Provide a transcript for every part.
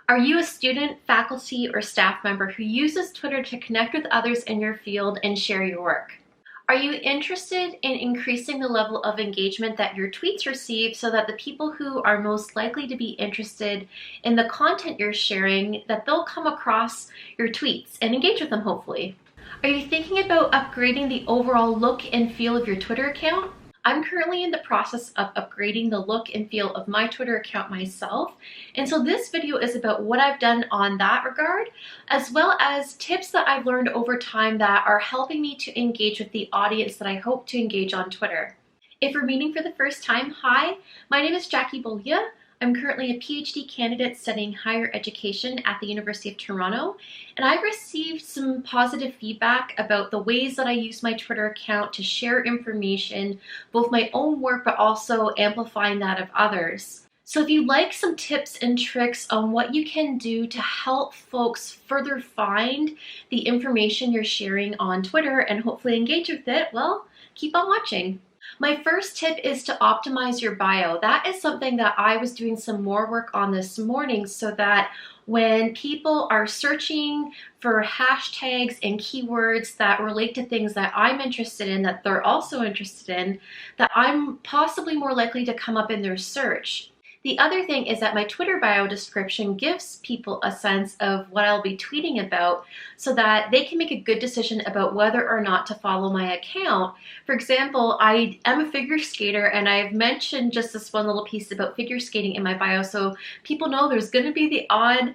Are you a student, faculty, or staff member who uses Twitter to connect with others in your field and share your work? Are you interested in increasing the level of engagement that your tweets receive so that the people who are most likely to be interested in the content you're sharing, that they'll come across your tweets and engage with them hopefully? Are you thinking about upgrading the overall look and feel of your Twitter account? I'm currently in the process of upgrading the look and feel of my Twitter account myself. And so this video is about what I've done on that regard, as well as tips that I've learned over time that are helping me to engage with the audience that I hope to engage on Twitter. If you're meeting for the first time, hi, my name is Jackie Beaulieu. I'm currently a PhD candidate studying higher education at the University of Toronto, and I've received some positive feedback about the ways that I use my Twitter account to share information, both my own work but also amplifying that of others. So if you'd like some tips and tricks on what you can do to help folks further find the information you're sharing on Twitter and hopefully engage with it, well, keep on watching. My first tip is to optimize your bio. That is something that I was doing some more work on this morning so that when people are searching for hashtags and keywords that relate to things that I'm interested in, that they're also interested in, that I'm possibly more likely to come up in their search. The other thing is that my Twitter bio description gives people a sense of what I'll be tweeting about so that they can make a good decision about whether or not to follow my account. For example, I am a figure skater and I've mentioned just this one little piece about figure skating in my bio, so people know there's going to be the odd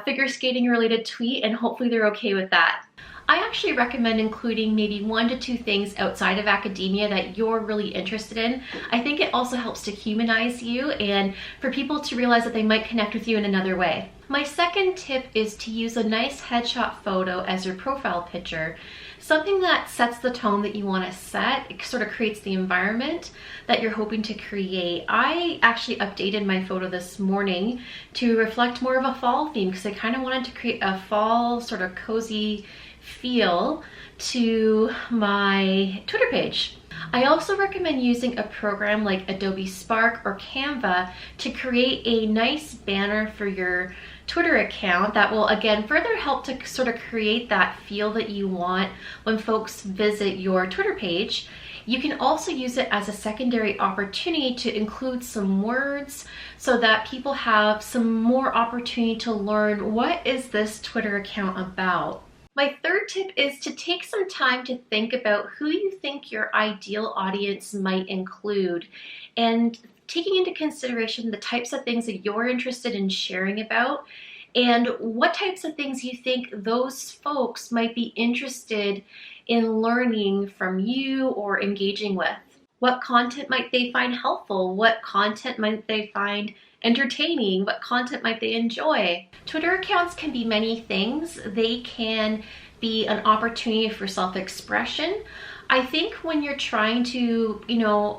figure skating related tweet, and hopefully they're okay with that. I actually recommend including maybe 1 to 2 things outside of academia that you're really interested in. I think it also helps to humanize you and for people to realize that they might connect with you in another way. My second tip is to use a nice headshot photo as your profile picture. Something that sets the tone that you want to set. It sort of creates the environment that you're hoping to create. I actually updated my photo this morning to reflect more of a fall theme because I kind of wanted to create a fall sort of cozy feel to my Twitter page. I also recommend using a program like Adobe Spark or Canva to create a nice banner for your Twitter account that will again further help to sort of create that feel that you want when folks visit your Twitter page. You can also use it as a secondary opportunity to include some words so that people have some more opportunity to learn what is this Twitter account about. My third tip is to take some time to think about who you think your ideal audience might include and taking into consideration the types of things that you're interested in sharing about and what types of things you think those folks might be interested in learning from you or engaging with. What content might they find helpful? What content might they find entertaining? What content might they enjoy? Twitter accounts can be many things. They can be an opportunity for self-expression. I think when you're trying to,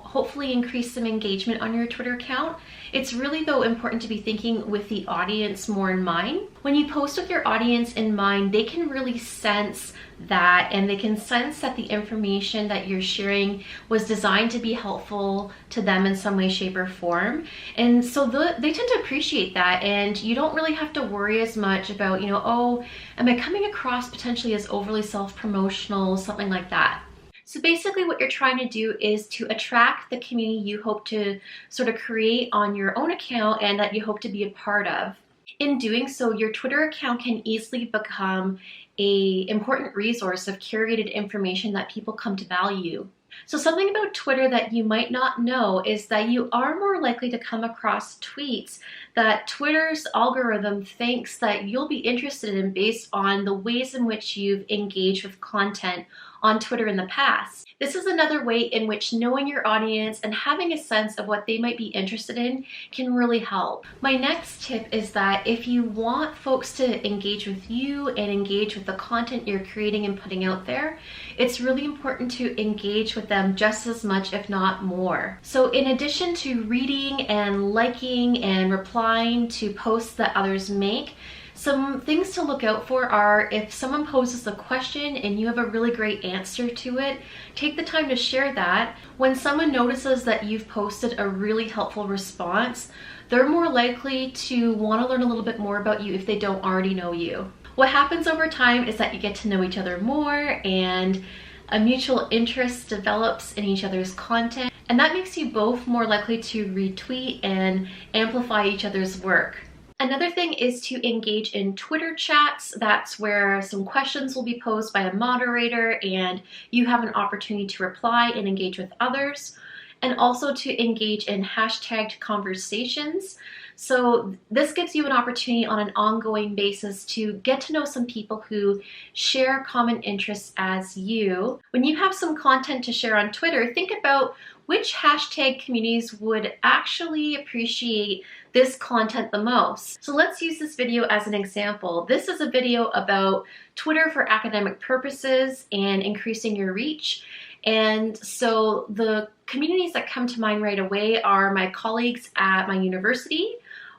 hopefully increase some engagement on your Twitter account, it's really though important to be thinking with the audience more in mind. When you post with your audience in mind, they can really sense that, and they can sense that the information that you're sharing was designed to be helpful to them in some way, shape, or form. And so they tend to appreciate that, and you don't really have to worry as much about, oh, am I coming across potentially as overly self-promotional, something like that. So basically what you're trying to do is to attract the community you hope to sort of create on your own account and that you hope to be a part of. In doing so, your Twitter account can easily become an important resource of curated information that people come to value. So something about Twitter that you might not know is that you are more likely to come across tweets that Twitter's algorithm thinks that you'll be interested in based on the ways in which you've engaged with content on Twitter in the past. This is another way in which knowing your audience and having a sense of what they might be interested in can really help. My next tip is that if you want folks to engage with you and engage with the content you're creating and putting out there, it's really important to engage with them just as much, if not more. So in addition to reading and liking and replying to posts that others make, some things to look out for are if someone poses a question and you have a really great answer to it, take the time to share that. When someone notices that you've posted a really helpful response, they're more likely to want to learn a little bit more about you if they don't already know you. What happens over time is that you get to know each other more, and a mutual interest develops in each other's content, and that makes you both more likely to retweet and amplify each other's work. Another thing is to engage in Twitter chats. That's where some questions will be posed by a moderator and you have an opportunity to reply and engage with others, and also to engage in hashtagged conversations. So this gives you an opportunity on an ongoing basis to get to know some people who share common interests as you. When you have some content to share on Twitter, think about which hashtag communities would actually appreciate this content the most. So let's use this video as an example. This is a video about Twitter for academic purposes and increasing your reach. And so the communities that come to mind right away are my colleagues at my university,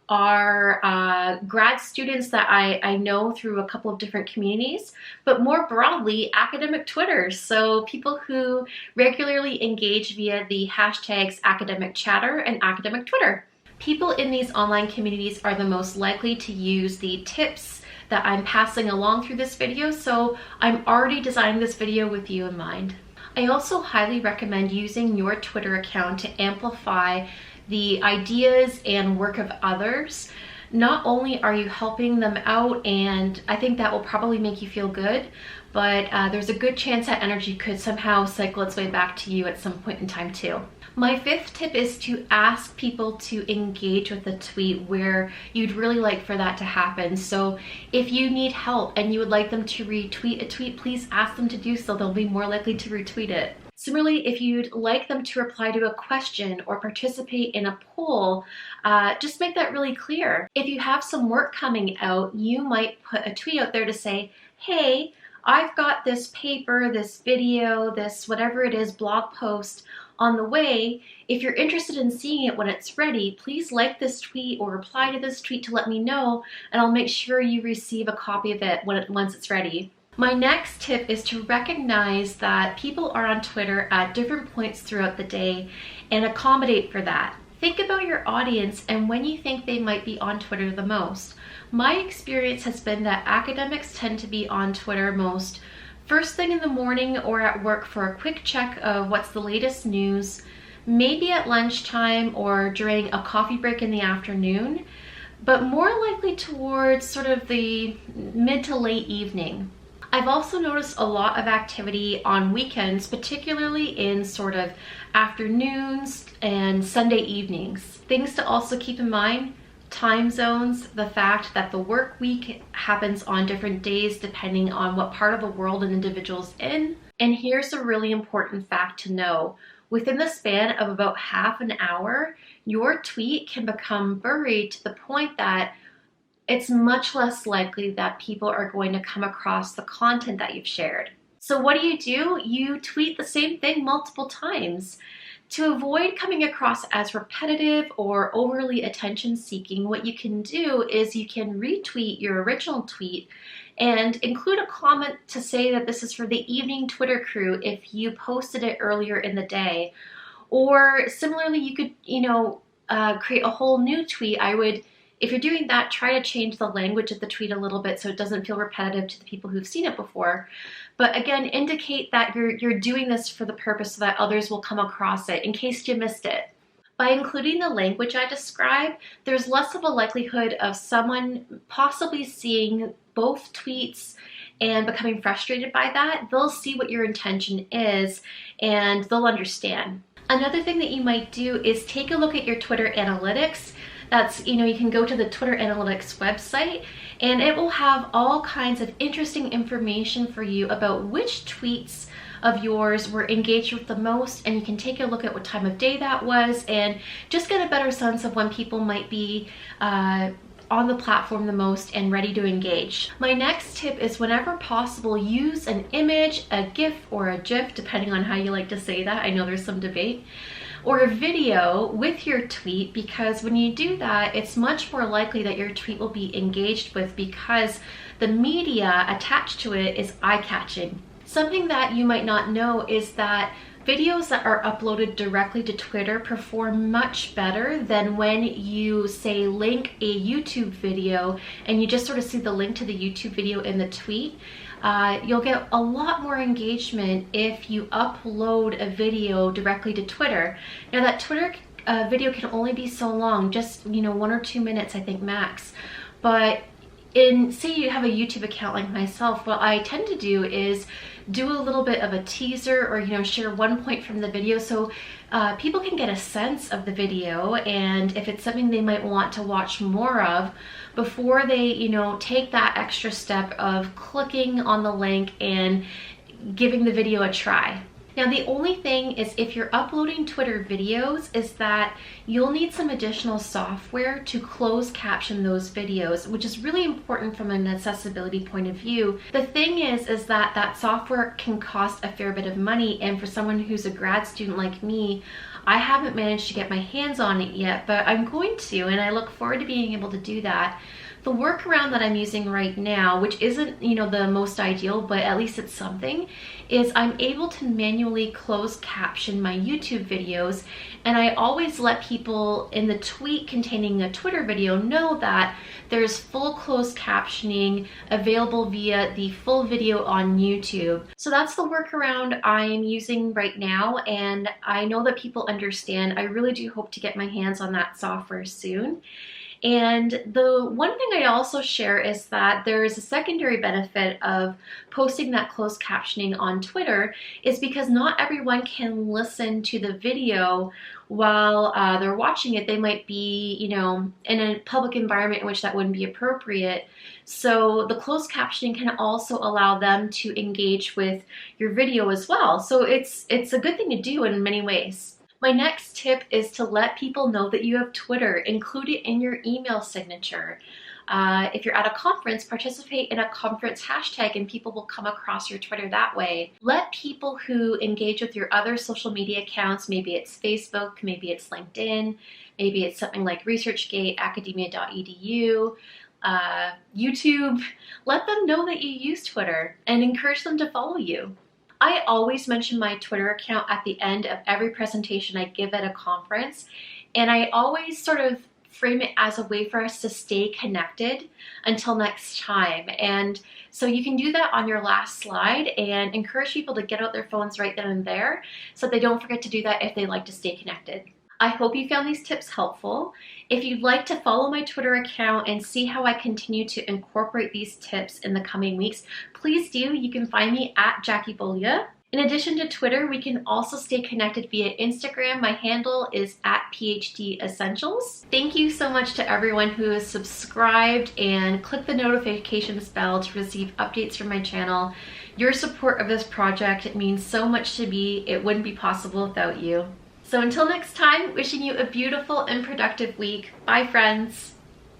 are grad students that I know through a couple of different communities, but more broadly, academic Twitters. So people who regularly engage via the hashtags academic chatter and academic Twitter. People in these online communities are the most likely to use the tips that I'm passing along through this video, so I'm already designing this video with you in mind. I also highly recommend using your Twitter account to amplify the ideas and work of others. Not only are you helping them out, and I think that will probably make you feel good, but there's a good chance that energy could somehow cycle its way back to you at some point in time too. My fifth tip is to ask people to engage with a tweet where you'd really like for that to happen. So if you need help and you would like them to retweet a tweet, please ask them to do so. They'll be more likely to retweet it. Similarly, if you'd like them to reply to a question or participate in a poll, just make that really clear. If you have some work coming out, you might put a tweet out there to say, hey, I've got this paper, this video, this whatever it is, blog post on the way. If you're interested in seeing it when it's ready, please like this tweet or reply to this tweet to let me know, and I'll make sure you receive a copy of it once it's ready. My next tip is to recognize that people are on Twitter at different points throughout the day and accommodate for that. Think about your audience and when you think they might be on Twitter the most. My experience has been that academics tend to be on Twitter most first thing in the morning or at work for a quick check of what's the latest news, maybe at lunchtime or during a coffee break in the afternoon, but more likely towards sort of the mid to late evening. I've also noticed a lot of activity on weekends, particularly in sort of afternoons and Sunday evenings. Things to also keep in mind: time zones, the fact that the work week happens on different days depending on what part of the world an individual's in. And here's a really important fact to know. Within the span of about half an hour, your tweet can become buried to the point that it's much less likely that people are going to come across the content that you've shared. So what do? You tweet the same thing multiple times. To avoid coming across as repetitive or overly attention-seeking, what you can do is you can retweet your original tweet and include a comment to say that this is for the evening Twitter crew if you posted it earlier in the day. Or similarly, you could, create a whole new tweet. If you're doing that, try to change the language of the tweet a little bit so it doesn't feel repetitive to the people who've seen it before. But again, indicate that you're doing this for the purpose so that others will come across it in case you missed it. By including the language I described, there's less of a likelihood of someone possibly seeing both tweets and becoming frustrated by that. They'll see what your intention is and they'll understand. Another thing that you might do is take a look at your Twitter analytics. That's, you can go to the Twitter Analytics website and it will have all kinds of interesting information for you about which tweets of yours were engaged with the most, and you can take a look at what time of day that was and just get a better sense of when people might be on the platform the most and ready to engage. My next tip is, whenever possible, use an image, a GIF or a GIF, depending on how you like to say that. I know there's some debate. Or a video with your tweet, because when you do that, it's much more likely that your tweet will be engaged with because the media attached to it is eye-catching. Something that you might not know is that Videos that are uploaded directly to Twitter perform much better than when you say link a YouTube video and you just sort of see the link to the YouTube video in the tweet. You'll get a lot more engagement if you upload a video directly to Twitter. Now that Twitter video can only be so long, just 1 or 2 minutes I think max. But say you have a YouTube account like myself, what I tend to do is do a little bit of a teaser or share one point from the video so people can get a sense of the video, and if it's something they might want to watch more of before they take that extra step of clicking on the link and giving the video a try. Now the only thing is, if you're uploading Twitter videos, is that you'll need some additional software to close caption those videos, which is really important from an accessibility point of view. The thing is that that software can cost a fair bit of money, and for someone who's a grad student like me, I haven't managed to get my hands on it yet, but I'm going to, and I look forward to being able to do that. The workaround that I'm using right now, which isn't the most ideal, but at least it's something, is I'm able to manually close caption my YouTube videos, and I always let people in the tweet containing a Twitter video know that there's full closed captioning available via the full video on YouTube. So that's the workaround I'm using right now, and I know that people understand. I really do hope to get my hands on that software soon. And the one thing I also share is that there is a secondary benefit of posting that closed captioning on Twitter, is because not everyone can listen to the video while they're watching it. They might be, in a public environment in which that wouldn't be appropriate. So the closed captioning can also allow them to engage with your video as well. So it's a good thing to do in many ways. My next tip is to let people know that you have Twitter. Include it in your email signature. If you're at a conference, participate in a conference hashtag and people will come across your Twitter that way. Let people who engage with your other social media accounts, maybe it's Facebook, maybe it's LinkedIn, maybe it's something like ResearchGate, academia.edu, YouTube, let them know that you use Twitter and encourage them to follow you. I always mention my Twitter account at the end of every presentation I give at a conference, and I always sort of frame it as a way for us to stay connected until next time. And so you can do that on your last slide and encourage people to get out their phones right then and there so that they don't forget to do that if they like to stay connected. I hope you found these tips helpful. If you'd like to follow my Twitter account and see how I continue to incorporate these tips in the coming weeks, please do. You can find me at Jackie Beaulieu. In addition to Twitter, we can also stay connected via Instagram. My handle is at PhD Essentials. Thank you so much to everyone who has subscribed and clicked the notifications bell to receive updates from my channel. Your support of this project means so much to me. It wouldn't be possible without you. So until next time, wishing you a beautiful and productive week. Bye, friends.